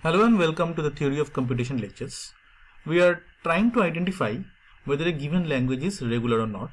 Hello and welcome to the Theory of Computation lectures. We are trying to identify whether a given language is regular or not.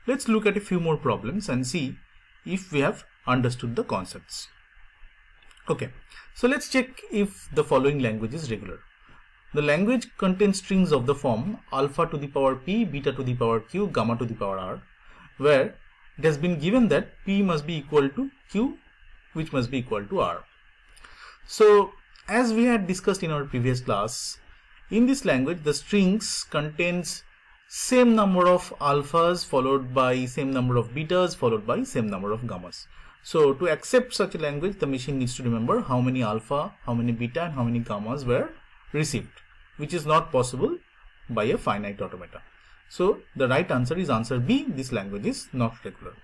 Let's look at a few more problems and see if we have understood the concepts. Okay, so let's check if the following language is regular. The language contains strings of the form alpha to the power p, beta to the power q, gamma to the power r, where it has been given that p must be equal to q, which must be equal to r. So, as we had discussed in our previous class, in this language the strings contains same number of alphas followed by same number of betas followed by same number of gammas. So to accept such a language, the machine needs to remember how many alpha, how many beta and how many gammas were received, which is not possible by a finite automata. So the right answer is answer B. This language is not regular.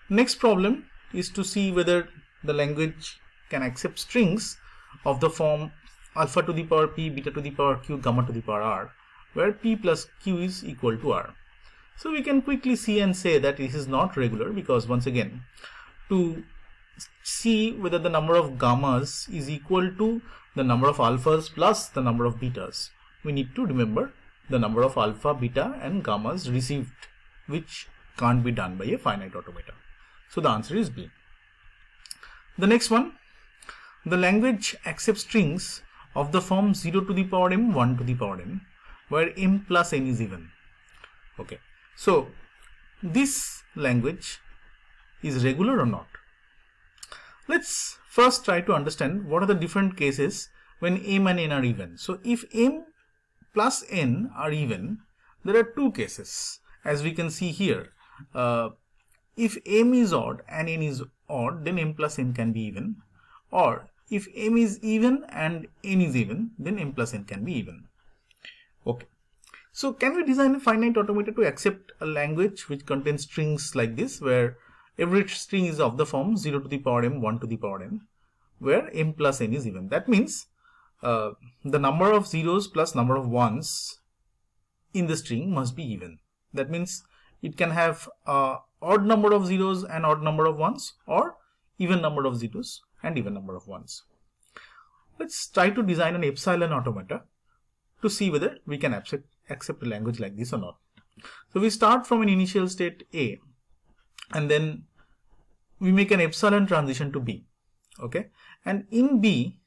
Next problem is to see whether the language can accept strings of the form alpha to the power p, beta to the power q, gamma to the power r, where p plus q is equal to r. So we can quickly see and say that this is not regular, because once again, to see whether the number of gammas is equal to the number of alphas plus the number of betas, we need to remember the number of alpha, beta and gammas received, which can't be done by a finite automata. So the answer is B. The next one, the language accepts strings of the form 0 to the power m, 1 to the power n, where m plus n is even. Okay, so this language is regular or not? Let's first try to understand what are the different cases when m and n are even. So if m plus n are even, there are two cases, as we can see here. If m is odd and n is odd, then m plus n can be even, or if m is even and n is even, then m plus n can be even. Okay, so can we design a finite automata to accept a language which contains strings like this, where every string is of the form 0 to the power m, 1 to the power n, where m plus n is even? That means the number of zeros plus number of ones in the string must be even. That means it can have odd number of zeros and odd number of ones, or even number of zeros and even number of ones. Let's try to design an epsilon automata to see whether we can accept a language like this or not. So we start from an initial state A, and then we make an epsilon transition to B. Okay, and in B,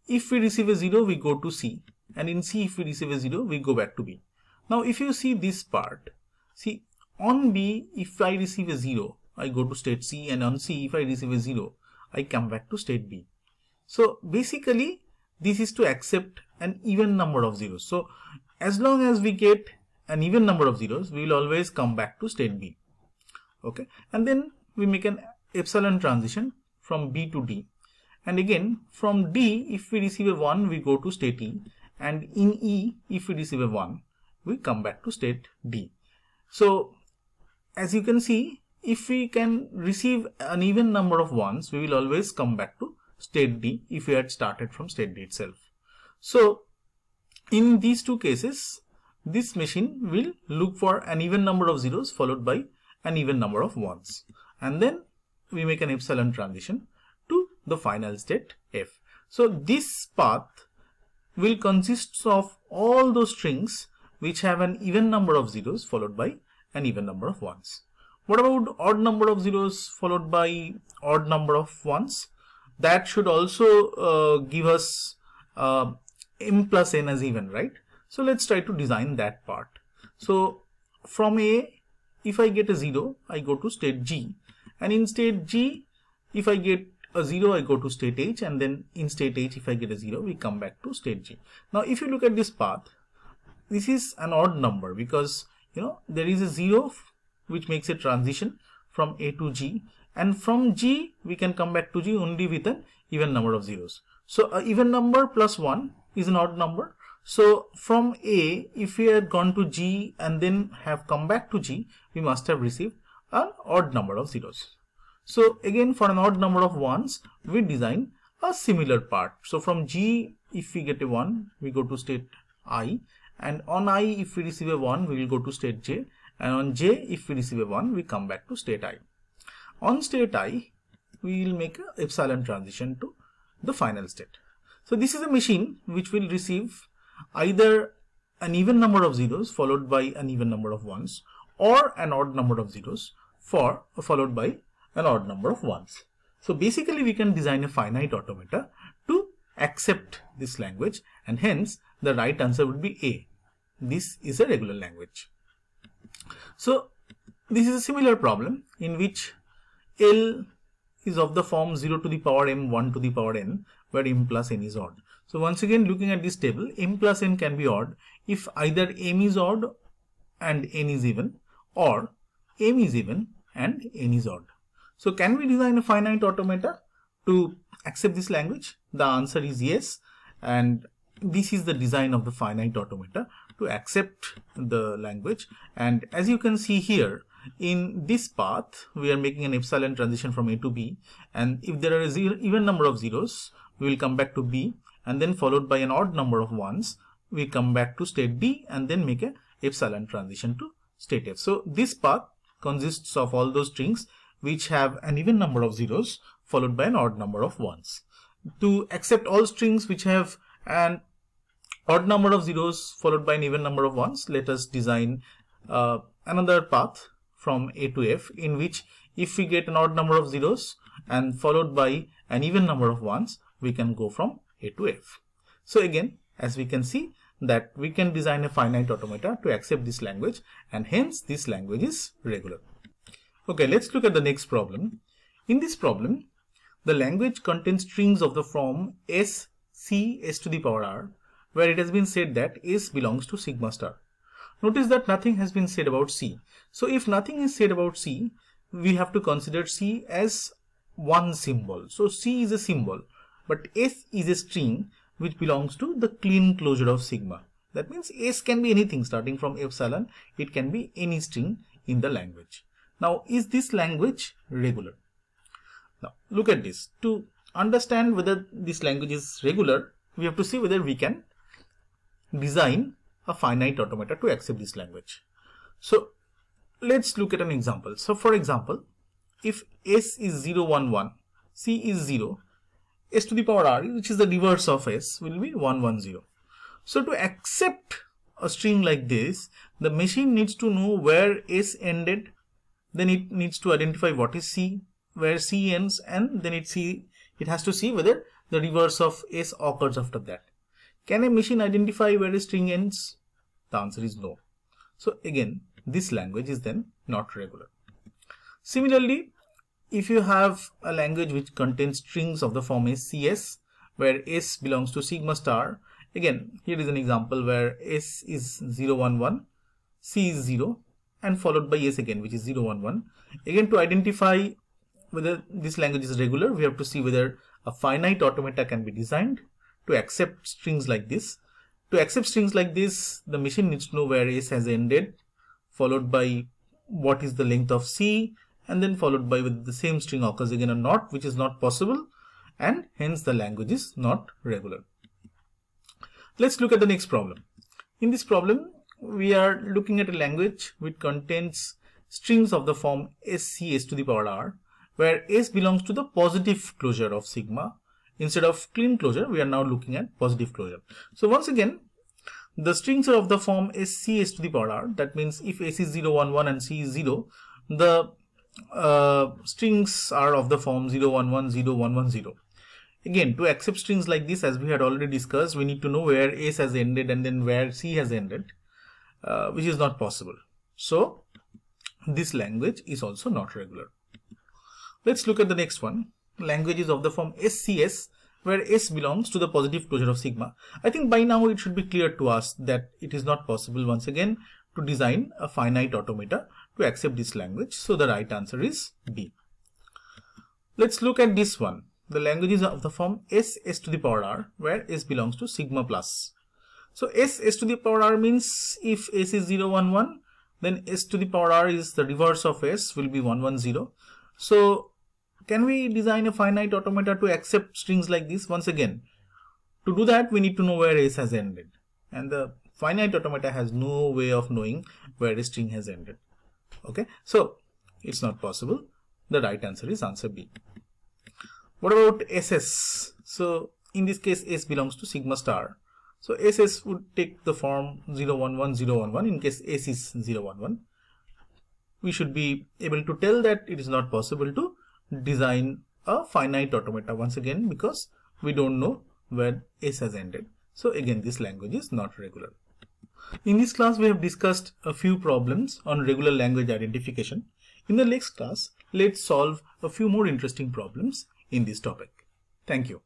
if we receive a 0, we go to C, and in C, if we receive a 0, we go back to B. Now if you see this part, see, on B, if I receive a 0, I go to state C, and on C, if I receive a 0, I come back to state B. So basically this is to accept an even number of zeros. So as long as we get an even number of zeros, we will always come back to state B. Okay, and then we make an epsilon transition from B to D, and again from D, if we receive a 1, we go to state E, and in E, if we receive a 1, we come back to state D. So as you can see, if we can receive an even number of ones, we will always come back to state D if we had started from state D itself. So in these two cases, this machine will look for an even number of zeros followed by an even number of ones, and then we make an epsilon transition to the final state F. So this path will consist of all those strings which have an even number of zeros followed by an even number of ones. What about odd number of zeros followed by odd number of ones? That should also give us m plus n as even, right? So let's try to design that part. So from A, if I get a 0, I go to state G, and in state G, if I get a 0, I go to state H, and then in state H, if I get a 0, we come back to state G. Now if you look at this path, this is an odd number, because there is a 0 which makes a transition from A to G, and from G we can come back to G only with an even number of zeros. So an even number plus 1 is an odd number. So from A, if we had gone to G and then have come back to G, we must have received an odd number of zeros. So again, for an odd number of ones, we design a similar part. So from G, if we get a 1, we go to state I, and on I, if we receive a 1, we will go to state J, and on J, if we receive a 1, we come back to state I. On state I, we will make an epsilon transition to the final state. So this is a machine which will receive either an even number of zeros followed by an even number of ones, or an odd number of zeros followed by an odd number of ones. So basically we can design a finite automata to accept this language, and hence the right answer would be A. This is a regular language. So this is a similar problem in which L is of the form 0 to the power m 1 to the power n, where m plus n is odd. So once again, looking at this table, m plus n can be odd if either m is odd and n is even, or m is even and n is odd. So can we design a finite automata to accept this language? The answer is yes, and this is the design of the finite automata to accept the language. And as you can see here, in this path we are making an epsilon transition from A to B, and if there are even number of zeros, we will come back to B, and then followed by an odd number of ones, we come back to state D and then make a epsilon transition to state F. So this path consists of all those strings which have an even number of zeros followed by an odd number of ones. To accept all strings which have an odd number of zeros followed by an even number of ones, let us design another path from A to F, in which if we get an odd number of zeros and followed by an even number of ones, we can go from A to F. So again, as we can see, that we can design a finite automata to accept this language, and hence this language is regular. Okay, let's look at the next problem. In this problem, the language contains strings of the form S, C, S to the power R, where it has been said that S belongs to sigma star. Notice that nothing has been said about C. So if nothing is said about C, we have to consider C as one symbol. So C is a symbol, but S is a string which belongs to the clean closure of sigma. That means S can be anything starting from epsilon. It can be any string in the language. Now, is this language regular? Now, look at this. To understand whether this language is regular, we have to see whether we can design a finite automata to accept this language. So let's look at an example. So for example, if S is 0, 1, 1, C is 0, S to the power R, which is the reverse of S, will be 1, 1, 0. So to accept a string like this, the machine needs to know where S ended, then it needs to identify what is C, where C ends, and then it has to see whether the reverse of S occurs after that. Can a machine identify where a string ends? The answer is no. So again, this language is then not regular. Similarly, if you have a language which contains strings of the form SCS, where S belongs to sigma star, again, here is an example where S is 0, 1, 1, C is 0, and followed by S again, which is 0, 1, 1. Again, to identify whether this language is regular, we have to see whether a finite automata can be designed to accept strings like this. To accept strings like this, the machine needs to know where S has ended, followed by what is the length of C, and then followed by whether the same string occurs again or not, which is not possible, and hence the language is not regular. Let's look at the next problem. In this problem, we are looking at a language which contains strings of the form SC S to the power R, where S belongs to the positive closure of sigma. Instead of clean closure, we are now looking at positive closure. So once again, the strings are of the form SC S to the power R. That means if S is 0, 1, 1 and C is 0, the strings are of the form 0, 1, 1, 0, 1, 1, 0. Again, to accept strings like this, as we had already discussed, we need to know where S has ended and then where C has ended, which is not possible. So this language is also not regular. Let's look at the next one. Languages of the form SCS, where S belongs to the positive closure of sigma. I think by now it should be clear to us that it is not possible once again to design a finite automata to accept this language. So the right answer is B. Let's look at this one. The languages of the form S S to the power R, where S belongs to sigma plus. So S S to the power R means if S is 0, 1, 1, then S to the power R is the reverse of S, will be 1, 1, 0. So can we design a finite automata to accept strings like this? Once again, to do that, we need to know where S has ended. And the finite automata has no way of knowing where a string has ended. Okay, so it's not possible. The right answer is answer B. What about SS? So in this case S belongs to sigma star. So SS would take the form 011 011 in case S is 011. We should be able to tell that it is not possible to design a finite automata once again because we don't know where S has ended. So again, this language is not regular. In this class, we have discussed a few problems on regular language identification. In the next class, let's solve a few more interesting problems in this topic. Thank you.